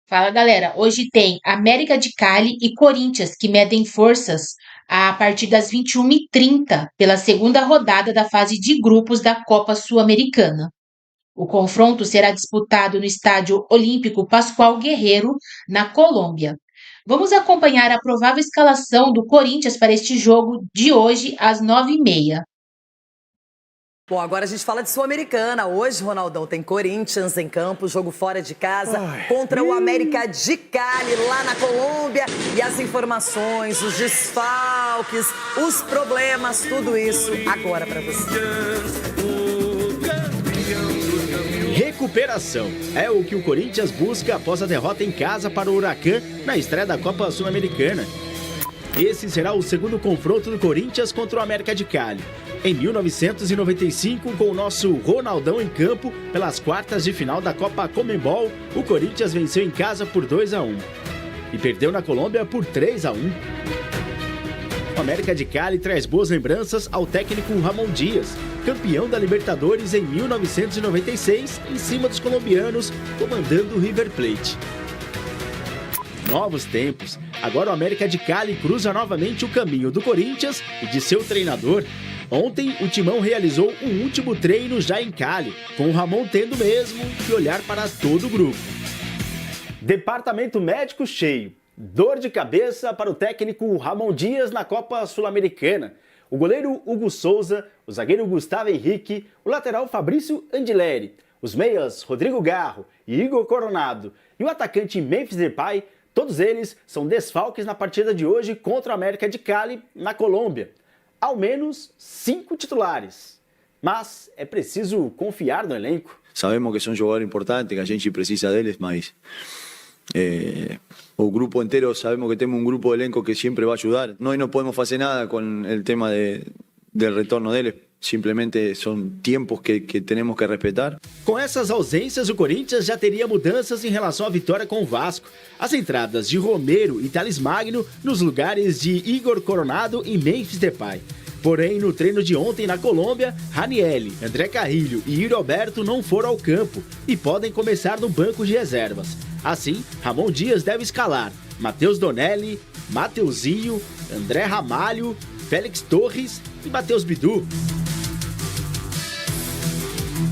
Fala galera, hoje tem América de Cali e Corinthians que medem forças a partir das 21h30 pela segunda rodada da fase de grupos da Copa Sul-Americana. O confronto será disputado no Estádio Olímpico Pascoal Guerreiro, na Colômbia. Vamos acompanhar a provável escalação do Corinthians para este jogo de hoje às 9h30. Bom, agora a gente fala de Sul-Americana. Hoje, Ronaldão, tem Corinthians em campo, jogo fora de casa, contra o América de Cali, lá na Colômbia. E as informações, os desfalques, os problemas, tudo isso agora para você. Recuperação é o que o Corinthians busca após a derrota em casa para o Huracan na estreia da Copa Sul-Americana. Esse será o segundo confronto do Corinthians contra o América de Cali. Em 1995, com o nosso Ronaldão em campo, pelas quartas de final da Copa Conmebol, o Corinthians venceu em casa por 2-1 e perdeu na Colômbia por 3-1. O América de Cali traz boas lembranças ao técnico Ramon Dias, campeão da Libertadores em 1996, em cima dos colombianos, comandando o River Plate. Novos tempos. Agora o América de Cali cruza novamente o caminho do Corinthians e de seu treinador. Ontem, o Timão realizou um último treino já em Cali, com o Ramon tendo mesmo que olhar para todo o grupo. Departamento médico cheio. Dor de cabeça para o técnico Ramon Dias na Copa Sul-Americana. O goleiro Hugo Souza, o zagueiro Gustavo Henrique, o lateral Fabrício Andileri, os meias Rodrigo Garro e Igor Coronado e o atacante Memphis Depay, todos eles são desfalques na partida de hoje contra o América de Cali, na Colômbia. Ao menos 5 titulares. Mas é preciso confiar no elenco. Sabemos que são jogadores importantes, que a gente precisa deles, mas o grupo inteiro, sabemos que temos um grupo de elenco que sempre vai ajudar. Nós não podemos fazer nada com o tema del retorno deles. Simplesmente são tempos que temos que respeitar. Com essas ausências, o Corinthians já teria mudanças em relação à vitória com o Vasco. As entradas de Romero e Thales Magno nos lugares de Igor Coronado e Memphis Depay. Porém, no treino de ontem na Colômbia, Ranieri, André Carrilho e Yuri Alberto não foram ao campo e podem começar no banco de reservas. Assim, Ramon Dias deve escalar Matheus Donelli, Mateuzinho, André Ramalho, Félix Torres e Matheus Bidu.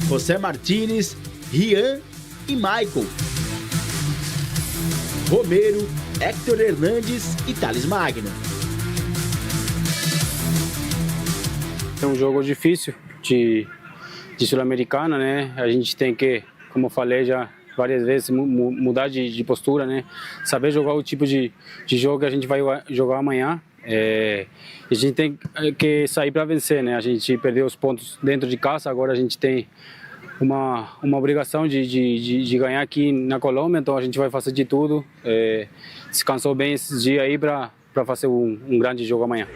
José Martínez, Rian e Maicon. Romero, Héctor Hernandes e Thales Magno. É um jogo difícil de Sul-Americana, né? A gente tem que, como eu falei já várias vezes, mudar de postura, né? Saber jogar o tipo de jogo que a gente vai jogar amanhã. A gente tem que sair para vencer, né? A gente perdeu os pontos dentro de casa, agora a gente tem uma obrigação de ganhar aqui na Colômbia, então a gente vai fazer de tudo. Descansou bem esses dias aí para fazer um grande jogo amanhã.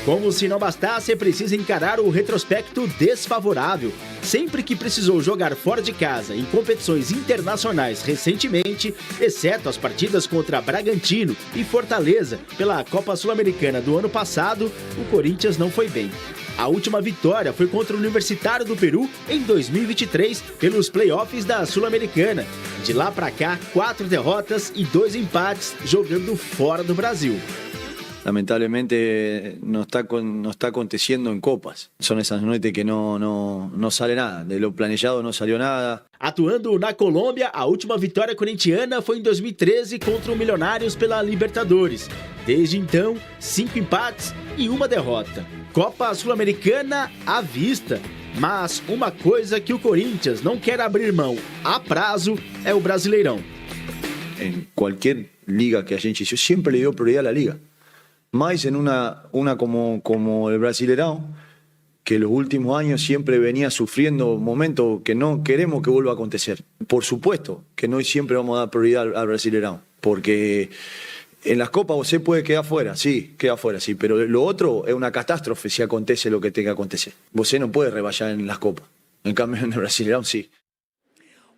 Como se não bastasse, é preciso encarar o retrospecto desfavorável. Sempre que precisou jogar fora de casa em competições internacionais recentemente, exceto as partidas contra Bragantino e Fortaleza pela Copa Sul-Americana do ano passado, o Corinthians não foi bem. A última vitória foi contra o Universitário do Peru em 2023 pelos playoffs da Sul-Americana. De lá para cá, 4 derrotas e 2 empates jogando fora do Brasil. Lamentablemente no está aconteciendo en copas. Son esas noites que no sale nada. De lo planejado no salió nada. Atuando na Colômbia, a última vitória corintiana foi em 2013 contra o Milionários pela Libertadores. Desde então, 5 empates e 1 derrota. Copa Sul-Americana à vista. Mas uma coisa que o Corinthians não quer abrir mão a prazo é o Brasileirão. En cualquier liga que a gente... Yo siempre le dio prioridad a la liga. Más en una como el Brasileirão, que los últimos años siempre venía sufriendo momentos que no queremos que vuelva a acontecer. Por supuesto que no siempre vamos a dar prioridad al Brasileirão, porque en las copas usted puede quedar fuera, sí, pero lo otro es una catástrofe si acontece lo que tenga que acontecer. Usted no puede rebaixar en las copas, en cambio en el Brasileirão sí.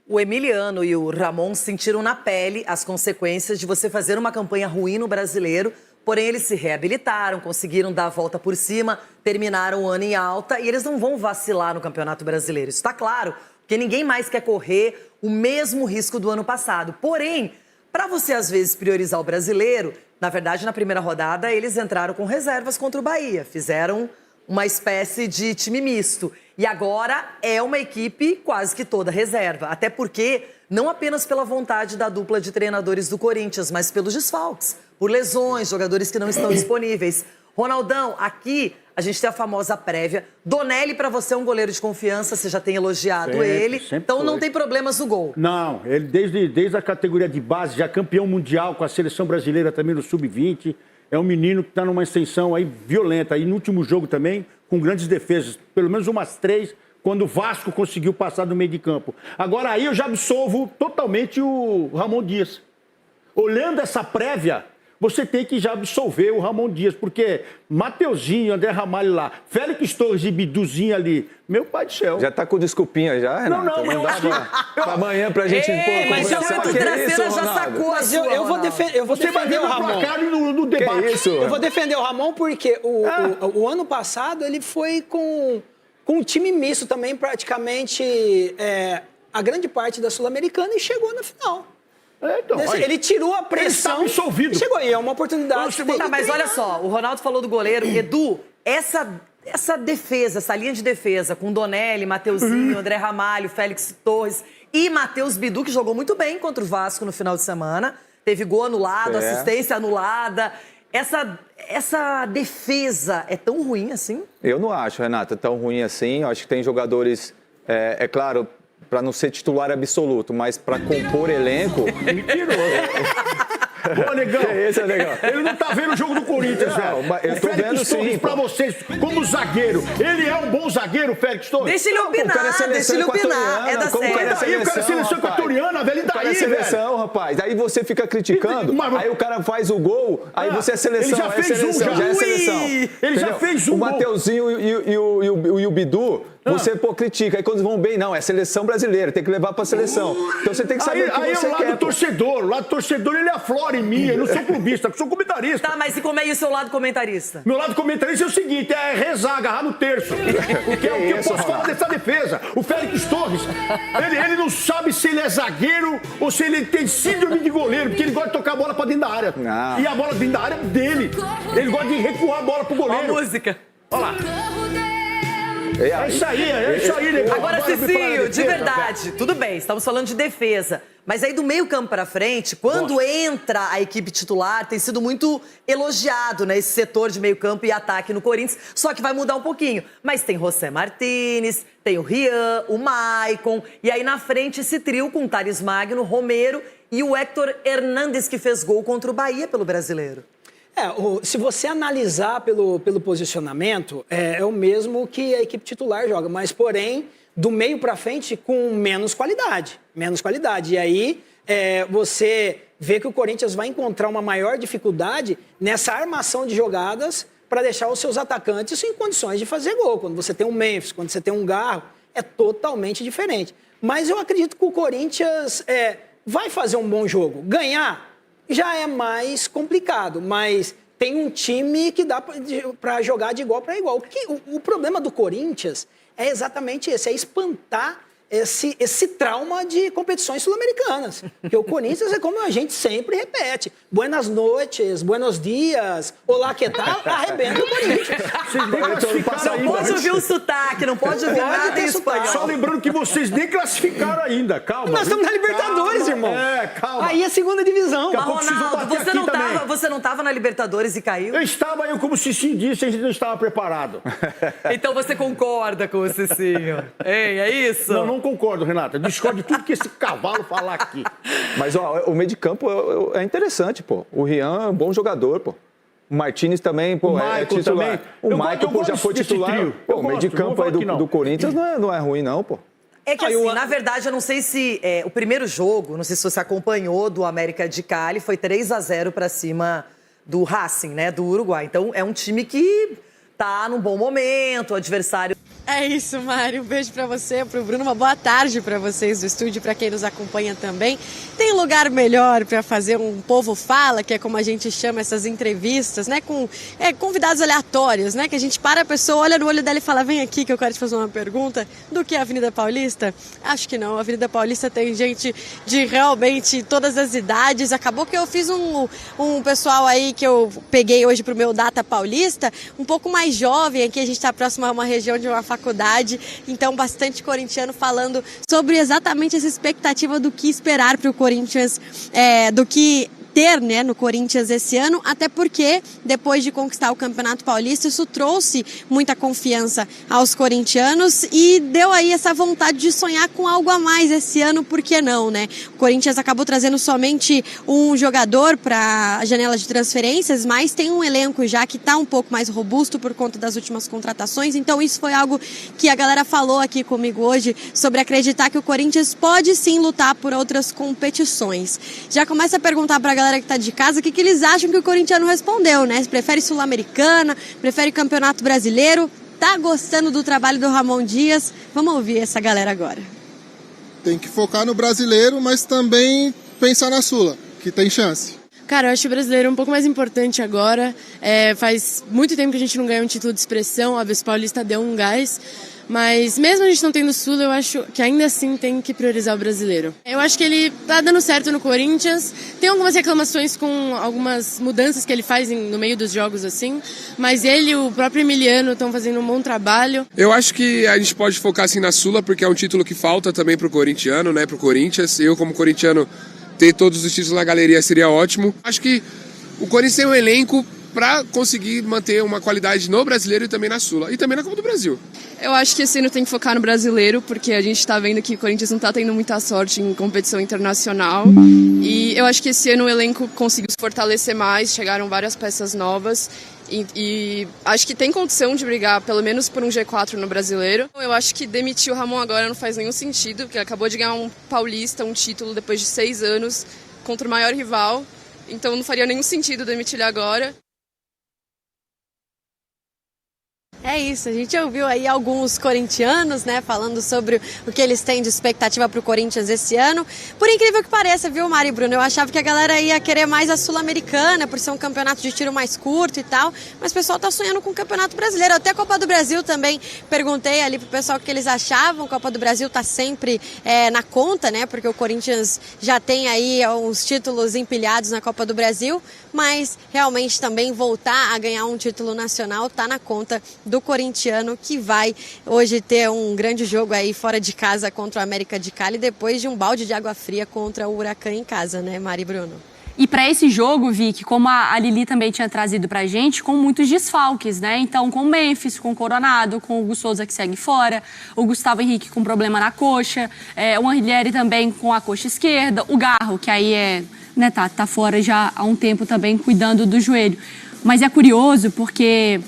O Emiliano e o Ramon sentiram na pele as consequências de você fazer uma campanha ruim no Brasileiro. Porém, eles se reabilitaram, conseguiram dar a volta por cima, terminaram o ano em alta e eles não vão vacilar no Campeonato Brasileiro. Isso está claro, porque ninguém mais quer correr o mesmo risco do ano passado. Porém, Para você, às vezes, priorizar o brasileiro, na verdade, na primeira rodada, eles entraram com reservas contra o Bahia. Fizeram uma espécie de time misto. E agora é uma equipe quase que toda reserva. Até porque, não apenas pela vontade da dupla de treinadores do Corinthians, mas pelos desfalques, por lesões, jogadores que não estão disponíveis. Ronaldão, aqui a gente tem a famosa prévia. Donelli, para você, é um goleiro de confiança, você já tem elogiado ele. Então não tem problemas no gol. Não, ele desde a categoria de base, já campeão mundial com a seleção brasileira também no Sub-20. É um menino que está numa extensão aí violenta. E no último jogo também, com grandes defesas, pelo menos umas 3, quando o Vasco conseguiu passar do meio de campo. Agora aí eu já absolvo totalmente o Ramon Dias. Olhando essa prévia, você tem que já absolver o Ramon Dias, porque Mateuzinho, André Ramalho lá, Félix Torres e Biduzinho ali, meu pai do céu. Já tá com desculpinha já, Renato? Não, eu acho que... Amanhã pra gente mas já conversar. muito traseira, já sacou a sua, eu vou defender o Ramon. No debate. Que isso? Eu vou defender o Ramon porque o ano passado ele foi com um time misto também, praticamente a grande parte da Sul-Americana e chegou na final. Então, ele tirou a pressão. Ele está absolvido. Chegou aí, é uma oportunidade. Tá, mas olha só, o Ronaldo falou do goleiro. Edu, essa defesa, essa linha de defesa, com Donelli, Mateuzinho, André Ramalho, Félix Torres e Matheus Bidu, que jogou muito bem contra o Vasco no final de semana. Teve gol anulado, assistência anulada. Essa defesa é tão ruim assim? Eu não acho, Renata, tão ruim assim. Eu acho que tem jogadores, é claro, para não ser titular absoluto, mas para compor elenco... Mentiroso. Ô, Negão. Esse é legal. Ele não tá vendo o jogo do Corinthians, velho. Eu tô vendo sim. Pra vocês, como zagueiro. Ele é um bom zagueiro, Félix Torres? Deixa ele opinar, deixa ele opinar. É da série. Daí o cara é seleção equatoriana, velho. E daí, é seleção, rapaz. Aí você fica criticando, aí o cara faz o gol, aí você é seleção, ele já fez seleção, um, já é seleção. Ele já fez um o gol. Mateuzinho e o Bidu, você, critica. Aí quando vão bem, não, é seleção brasileira, tem que levar pra seleção. Então você tem que saber o que você quer. Aí é o lado torcedor, ele aflora em mim. Eu não sou clubista, eu sou comentarista. Tá, mas e como é o seu lado comentarista? Meu lado comentarista é o seguinte, é rezar, agarrar no terço. Porque é o que eu posso falar dessa defesa. O Félix Torres, ele não sabe se ele é zagueiro ou se ele tem síndrome de goleiro, porque ele gosta de tocar a bola pra dentro da área. Não. E a bola dentro da área é dele. Ele gosta de recuar a bola pro goleiro. Ó a música. Olha lá. É isso aí, Negão. Agora, Cicinho, de verdade, tudo bem, estamos falando de defesa. Mas aí do meio campo pra frente, quando entra a equipe titular, tem sido muito elogiado, né? Esse setor de meio campo e ataque no Corinthians, só que vai mudar um pouquinho. Mas tem José Martínez, tem o Rian, o Maicon, e aí na frente esse trio com o Thales Magno, Romero e o Héctor Hernández, que fez gol contra o Bahia pelo Brasileiro. Se você analisar pelo posicionamento, é o mesmo que a equipe titular joga, mas porém, do meio para frente, com menos qualidade. E aí, você vê que o Corinthians vai encontrar uma maior dificuldade nessa armação de jogadas para deixar os seus atacantes em condições de fazer gol. Quando você tem um Memphis, quando você tem um Garro, é totalmente diferente. Mas eu acredito que o Corinthians vai fazer um bom jogo. Ganhar já é mais complicado, mas tem um time que dá para jogar de igual para igual. O problema do Corinthians é exatamente esse, é espantar esse trauma de competições sul-americanas. Porque o Corinthians é como a gente sempre repete. Buenas noites, buenos dias, olá, que tal? Arrebenta o Corinthians. Não pode ouvir o sotaque, não pode ouvir nada em espanhol. Só lembrando que vocês nem classificaram ainda, calma. Nós estamos na Libertadores, irmão. Calma. Aí é segunda divisão. Mas, Ronaldo, você não estava na Libertadores e caiu? Eu estava, como o Cicinho disse, a gente não estava preparado. Então você concorda com o Cicinho? Ei, é isso? Não concordo, Renata. Discordo de tudo que esse cavalo falar aqui. Mas o meio de campo é interessante, pô. O Rian é um bom jogador, pô. O Martínez também, pô, é titular. Também. O Maicon já foi titular. Pô, o meio de campo aí do Corinthians não é ruim, não, pô. É que assim, na verdade, eu não sei se... o primeiro jogo, não sei se você acompanhou, do América de Cali, foi 3-0 para cima do Racing, né, do Uruguai. Então, é um time que tá num bom momento, o adversário... É isso, Mário. Um beijo pra você, pro Bruno. Uma boa tarde pra vocês do estúdio, pra quem nos acompanha também. Tem lugar melhor pra fazer um Povo Fala, que é como a gente chama essas entrevistas, né? Com convidados aleatórios, né? Que a gente para a pessoa, olha no olho dela e fala, vem aqui que eu quero te fazer uma pergunta. Do que a Avenida Paulista? Acho que não. A Avenida Paulista tem gente de realmente todas as idades. Acabou que eu fiz um pessoal aí que eu peguei hoje pro meu Data Paulista, um pouco mais jovem. Aqui a gente tá próximo a uma região de uma faculdade, então bastante corintiano falando sobre exatamente essa expectativa do que esperar para o Corinthians, do que ter, né, no Corinthians esse ano, até porque depois de conquistar o Campeonato Paulista, isso trouxe muita confiança aos corintianos e deu aí essa vontade de sonhar com algo a mais esse ano, por que não, né? O Corinthians acabou trazendo somente um jogador para a janela de transferências, mas tem um elenco já que está um pouco mais robusto por conta das últimas contratações, então isso foi algo que a galera falou aqui comigo hoje, sobre acreditar que o Corinthians pode sim lutar por outras competições. Já começa a perguntar para a galera que está de casa o que eles acham que o corintiano respondeu, né? Se prefere Sul-Americana, prefere Campeonato Brasileiro, tá gostando do trabalho do Ramon Dias? Vamos ouvir essa galera agora. Tem que focar no brasileiro, mas também pensar na Sula, que tem chance. Cara, eu acho o brasileiro um pouco mais importante agora. Faz muito tempo que a gente não ganha um título de expressão, a Vez Paulista deu um gás. Mas mesmo a gente não tendo Sula, eu acho que ainda assim tem que priorizar o brasileiro. Eu acho que ele tá dando certo no Corinthians. Tem algumas reclamações com algumas mudanças que ele faz no meio dos jogos, assim. Mas ele e o próprio Emiliano estão fazendo um bom trabalho. Eu acho que a gente pode focar assim na Sula, porque é um título que falta também pro corintiano, né? Pro Corinthians. Eu, como corintiano, ter todos os títulos na galeria seria ótimo. Acho que o Corinthians tem um elenco para conseguir manter uma qualidade no brasileiro e também na Sula. E também na Copa do Brasil. Eu acho que esse ano tem que focar no brasileiro, porque a gente está vendo que o Corinthians não está tendo muita sorte em competição internacional. E eu acho que esse ano o elenco conseguiu se fortalecer mais, chegaram várias peças novas. E acho que tem condição de brigar pelo menos por um G4 no brasileiro. Eu acho que demitir o Ramon agora não faz nenhum sentido, porque ele acabou de ganhar um paulista, um título depois de 6 anos contra o maior rival. Então não faria nenhum sentido demitir ele agora. É isso, a gente ouviu aí alguns corintianos, né, falando sobre o que eles têm de expectativa para o Corinthians esse ano. Por incrível que pareça, viu, Mari e Bruno, eu achava que a galera ia querer mais a Sul-Americana, por ser um campeonato de tiro mais curto e tal, mas o pessoal tá sonhando com o Campeonato Brasileiro. Até a Copa do Brasil também, perguntei ali pro pessoal o que eles achavam. A Copa do Brasil tá sempre na conta, né, porque o Corinthians já tem aí uns títulos empilhados na Copa do Brasil, mas realmente também voltar a ganhar um título nacional tá na conta do corintiano, que vai hoje ter um grande jogo aí fora de casa contra o América de Cali, depois de um balde de água fria contra o Huracan em casa, né, Mari e Bruno? E para esse jogo, Vicky, como a Lili também tinha trazido pra gente, com muitos desfalques, né? Então, com o Memphis, com o Coronado, com o Hugo Souza que segue fora, o Gustavo Henrique com problema na coxa, o Anrileri também com a coxa esquerda, o Garro, que aí tá fora já há um tempo também cuidando do joelho. Mas é curioso porque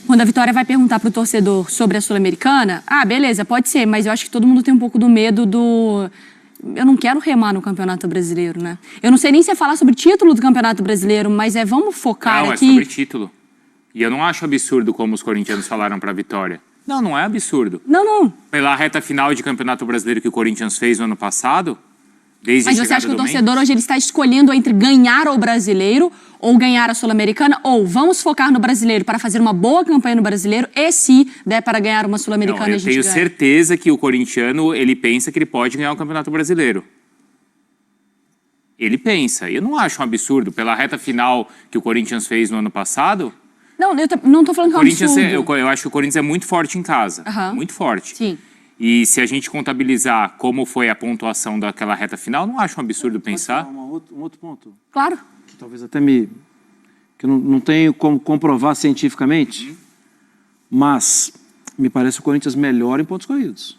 quando a Vitória vai perguntar pro torcedor sobre a Sul-Americana, beleza, pode ser, mas eu acho que todo mundo tem um pouco do medo do... Eu não quero remar no Campeonato Brasileiro, né? Eu não sei nem se é falar sobre título do Campeonato Brasileiro, mas vamos focar aqui... Não, é sobre título. E eu não acho absurdo como os corintianos falaram pra Vitória. Não é absurdo. Não. Pela reta final de Campeonato Brasileiro que o Corinthians fez no ano passado, desde Mas você acha que o torcedor hoje ele está escolhendo entre ganhar o Brasileiro ou ganhar a Sul-Americana, ou vamos focar no Brasileiro para fazer uma boa campanha no Brasileiro e se der para ganhar uma Sul-Americana a gente ganha? Eu tenho certeza que o corintiano, ele pensa que ele pode ganhar o Campeonato Brasileiro. Ele pensa. Eu não acho um absurdo. Pela reta final que o Corinthians fez no ano passado... Não, eu não estou falando que é um absurdo. Eu acho que o Corinthians é muito forte em casa. Muito forte. Sim. E se a gente contabilizar como foi a pontuação daquela reta final, não acho um absurdo pensar. Um outro ponto? Claro. Que talvez até que eu não tenho como comprovar cientificamente, mas me parece o Corinthians melhor em pontos corridos.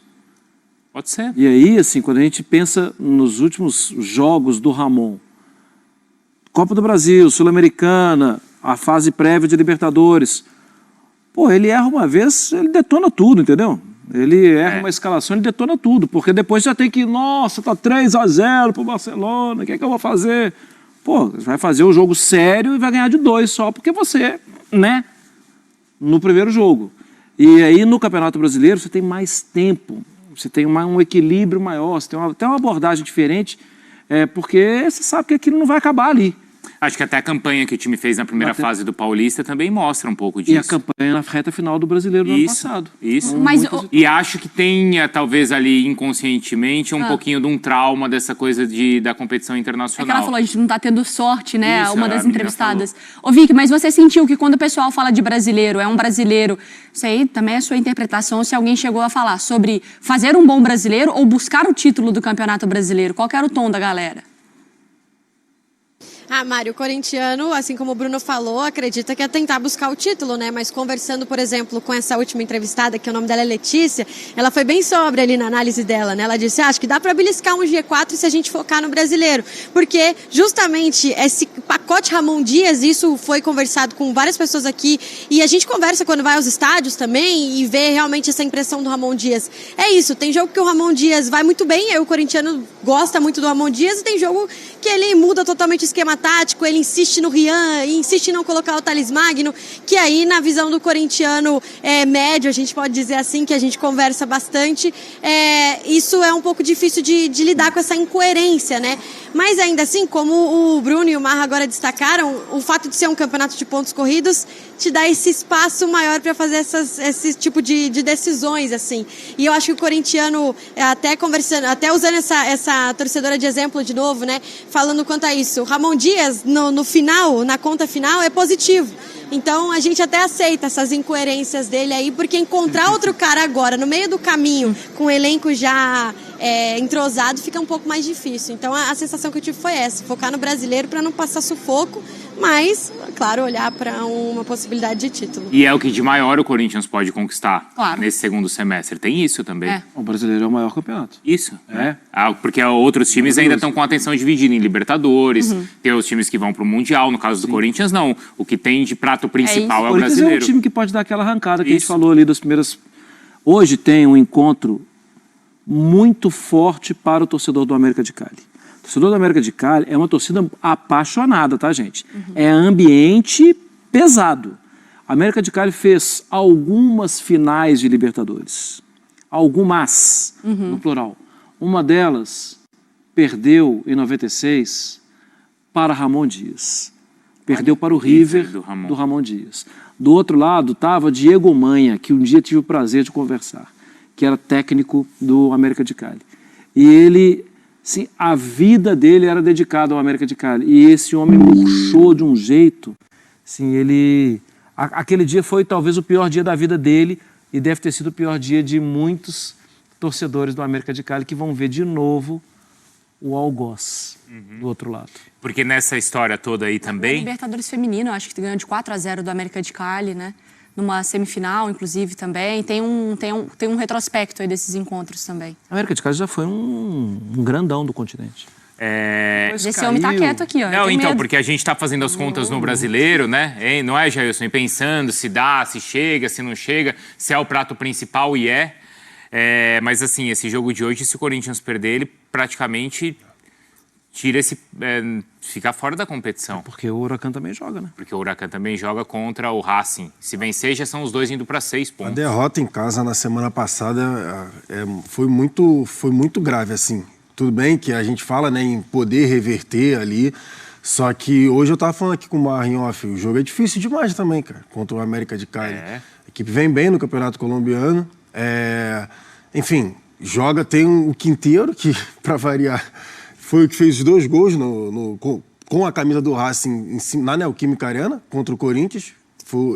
Pode ser. E aí, assim, quando a gente pensa nos últimos jogos do Ramon, Copa do Brasil, Sul-Americana, a fase prévia de Libertadores, ele erra uma vez, ele detona tudo, entendeu? Ele erra uma escalação, ele detona tudo, porque depois já tem que, tá 3-0 pro Barcelona, o que é que eu vou fazer? Você vai fazer o jogo sério e vai ganhar de 2 só porque você, no primeiro jogo. E aí no Campeonato Brasileiro você tem mais tempo, você tem um equilíbrio maior, você tem uma abordagem diferente, porque você sabe que aquilo não vai acabar ali. Acho que até a campanha que o time fez na primeira fase do Paulista também mostra um pouco disso. E a campanha na reta final do Brasileiro do ano passado. Isso. E acho que tenha, talvez ali inconscientemente, um pouquinho de um trauma dessa coisa da competição internacional. É que ela falou, a gente não tá tendo sorte, né? Uma das entrevistadas. Ô Vicky, mas você sentiu que quando o pessoal fala de brasileiro, é um brasileiro, isso aí também é a sua interpretação, se alguém chegou a falar sobre fazer um bom brasileiro ou buscar o título do Campeonato Brasileiro, qual que era o tom da galera? Mário, o corintiano, assim como o Bruno falou, acredita que é tentar buscar o título, né? Mas conversando, por exemplo, com essa última entrevistada, que o nome dela é Letícia, ela foi bem sóbria ali na análise dela, né? Ela disse, acho que dá para beliscar um G4 se a gente focar no brasileiro. Porque justamente esse pacote Ramon Dias, isso foi conversado com várias pessoas aqui, e a gente conversa quando vai aos estádios também e vê realmente essa impressão do Ramon Dias. É isso, tem jogo que o Ramon Dias vai muito bem, aí o corintiano gosta muito do Ramon Dias, e tem jogo que ele muda totalmente o esquema tático, ele insiste no Rian, insiste em não colocar o Thales Magno, que aí na visão do corintiano médio, a gente pode dizer assim, que a gente conversa bastante, isso é um pouco difícil de lidar com essa incoerência, né? Mas ainda assim, como o Bruno e o Marra agora destacaram, o fato de ser um campeonato de pontos corridos te dá esse espaço maior para fazer esse tipo de decisões, assim. E eu acho que o corintiano, até conversando, até usando essa torcedora de exemplo de novo, né? Falando quanto a isso, o Ramon Dias, no final, na conta final, é positivo. Então a gente até aceita essas incoerências dele aí, porque encontrar outro cara agora, no meio do caminho, com o elenco já entrosado, fica um pouco mais difícil. Então a sensação que eu tive foi essa, focar no brasileiro para não passar sufoco, mas, claro, olhar para uma possibilidade de título. E é o que de maior o Corinthians pode conquistar nesse segundo semestre. Tem isso também. O brasileiro é o maior campeonato. Isso, porque outros times ainda estão com a atenção dividida em Libertadores, tem os times que vão para o Mundial, no caso do Corinthians não. O que tem de prato principal é o brasileiro. É um time que pode dar aquela arrancada que a gente falou ali das primeiras... Hoje tem um encontro muito forte para o torcedor do América de Cali. O torcedor do América de Cali é uma torcida apaixonada, tá, gente? É ambiente pesado. A América de Cali fez algumas finais de Libertadores. Algumas, no plural. Uma delas perdeu em 96 para Ramon Dias. Perdeu para o River do Ramon Dias. Do outro lado estava Diego Manha, que um dia tive o prazer de conversar, que era técnico do América de Cali. E ele, sim, a vida dele era dedicada ao América de Cali. E esse homem murchou de um jeito, sim, aquele dia foi talvez o pior dia da vida dele e deve ter sido o pior dia de muitos torcedores do América de Cali que vão ver de novo o algoz do outro lado. Porque nessa história toda aí também... Libertadores feminino, acho que ganhou de 4-0 do América de Cali, né? Numa semifinal, inclusive, também. Tem um retrospecto aí desses encontros também. A América de Cali já foi um grandão do continente. Esse homem tá quieto aqui, ó. Não, então, porque a gente está fazendo as contas no brasileiro, né? Não é, Jailson? Pensando se dá, se chega, se não chega, se é o prato principal e mas assim, esse jogo de hoje, se o Corinthians perder, ele praticamente tira fica fora da competição. Porque o Huracan também joga, né? Porque o Huracan também joga contra o Racing. Se vencer, já são os dois indo para 6 pontos. A derrota em casa na semana passada foi muito grave, assim. Tudo bem que a gente fala, né, em poder reverter ali, só que hoje eu tava falando aqui com o Marra em off, o jogo é difícil demais também, cara, contra o América de Cali. A equipe vem bem no Campeonato Colombiano, enfim, tem o Quinteiro, que, para variar, foi o que fez os 2 gols com a camisa do Racing na Neoquímica Arena, contra o Corinthians.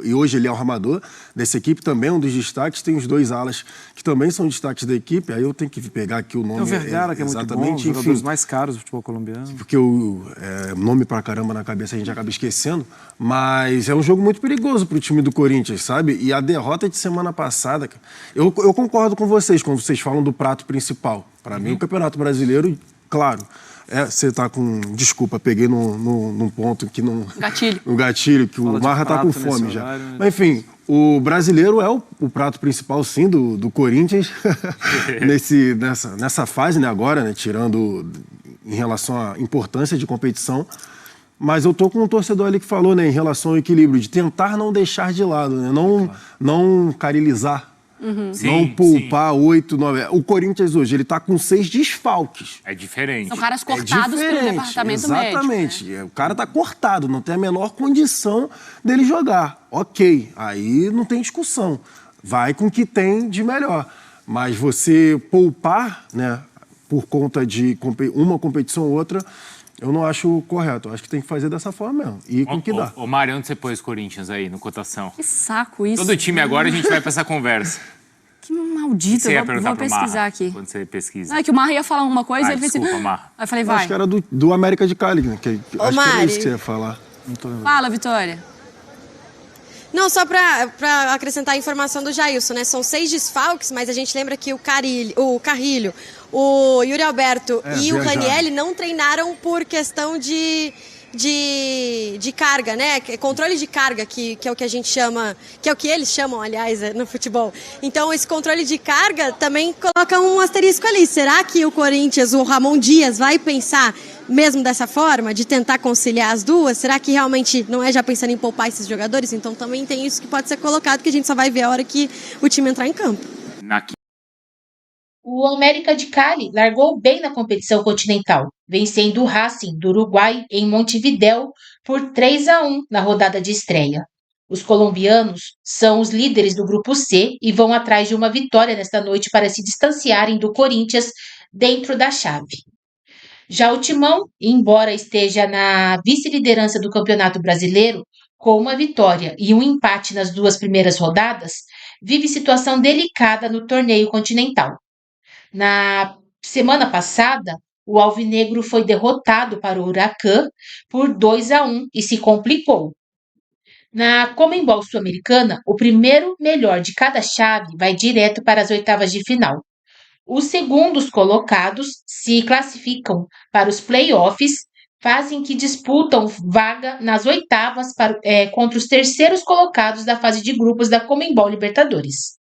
E hoje ele é o armador dessa equipe, também um dos destaques. Tem os 2 alas que também são destaques da equipe. Aí eu tenho que pegar aqui o nome. Tem o Vergara, que é muito bom, um dos jogadores mais caros do futebol colombiano. Porque o nome pra caramba na cabeça a gente acaba esquecendo. Mas é um jogo muito perigoso pro time do Corinthians, sabe? E a derrota de semana passada... Eu concordo com vocês, quando vocês falam do prato principal. Para mim, o Campeonato Brasileiro, claro... você tá com... Desculpa, peguei num ponto que não... Gatilho. No gatilho, que o Marra tá com fome já. Horário, né? Mas, enfim, o brasileiro é o prato principal, sim, do Corinthians. nessa fase, né, agora, né, tirando em relação à importância de competição. Mas eu tô com um torcedor ali que falou, né, em relação ao equilíbrio, de tentar não deixar de lado, né? Não carilizar. Não poupar 8, 9. O Corinthians hoje, ele tá com 6 desfalques. É diferente. São caras cortados pelo departamento médico. Exatamente. O cara tá cortado, não tem a menor condição dele jogar. Ok, aí não tem discussão. Vai com o que tem de melhor. Mas você poupar, né, por conta de uma competição ou outra, eu não acho correto. Eu acho que tem que fazer dessa forma mesmo. E com o que dá. Ô, Mário, onde você pôs Corinthians aí, no cotação? Que saco isso. Todo time agora a gente vai pra essa conversa. Que maldito, eu vou pesquisar aqui. Quando você pesquisa. Não, é que o Marra ia falar uma coisa e eu desculpa, pensei... Marra. Aí eu falei, vai. Acho que era do América de Cali, né? Acho que era isso que você ia falar. Fala, Vitória. Não, só para acrescentar a informação do Jailson, né? São 6 desfalques, mas a gente lembra que o Carrilho, o Yuri Alberto e o Ranieri não treinaram por questão de carga, né? Controle de carga, que é o que a gente chama, que é o que eles chamam, aliás, no futebol. Então, esse controle de carga também coloca um asterisco ali. Será que o Corinthians, o Ramon Dias, vai pensar mesmo dessa forma, de tentar conciliar as duas? Será que realmente não é já pensando em poupar esses jogadores? Então, também tem isso que pode ser colocado, que a gente só vai ver a hora que o time entrar em campo. O América de Cali largou bem na competição continental, vencendo o Racing do Uruguai em Montevidéu por 3-1 na rodada de estreia. Os colombianos são os líderes do grupo C e vão atrás de uma vitória nesta noite para se distanciarem do Corinthians dentro da chave. Já o Timão, embora esteja na vice-liderança do Campeonato Brasileiro, com uma vitória e um empate nas 2 primeiras rodadas, vive situação delicada no torneio continental. Na semana passada, o Alvinegro foi derrotado para o Huracan por 2-1 e se complicou. Na Conmebol Sul-Americana, o primeiro melhor de cada chave vai direto para as oitavas de final. Os segundos colocados se classificam para os playoffs, fazem que disputam vaga nas oitavas contra os terceiros colocados da fase de grupos da Conmebol Libertadores.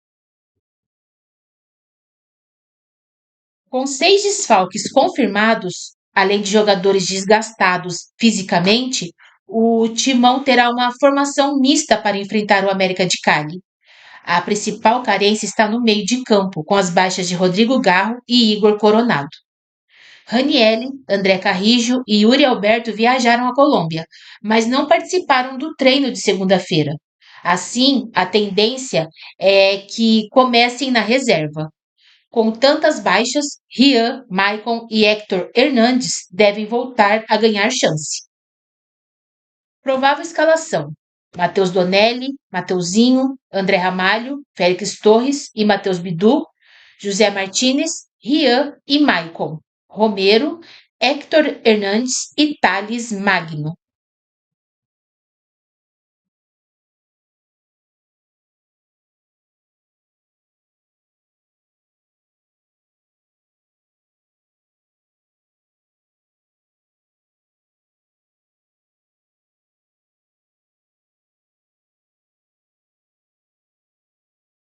Com 6 desfalques confirmados, além de jogadores desgastados fisicamente, o Timão terá uma formação mista para enfrentar o América de Cali. A principal carência está no meio de campo, com as baixas de Rodrigo Garro e Igor Coronado. Ranieri, André Carrillo e Yuri Alberto viajaram à Colômbia, mas não participaram do treino de segunda-feira. Assim, a tendência é que comecem na reserva. Com tantas baixas, Rian, Maicon e Héctor Hernandes devem voltar a ganhar chance. Provável escalação: Matheus Donelli, Mateuzinho, André Ramalho, Félix Torres e Matheus Bidu, José Martínez, Rian e Maicon, Romero, Héctor Hernandes e Thales Magno.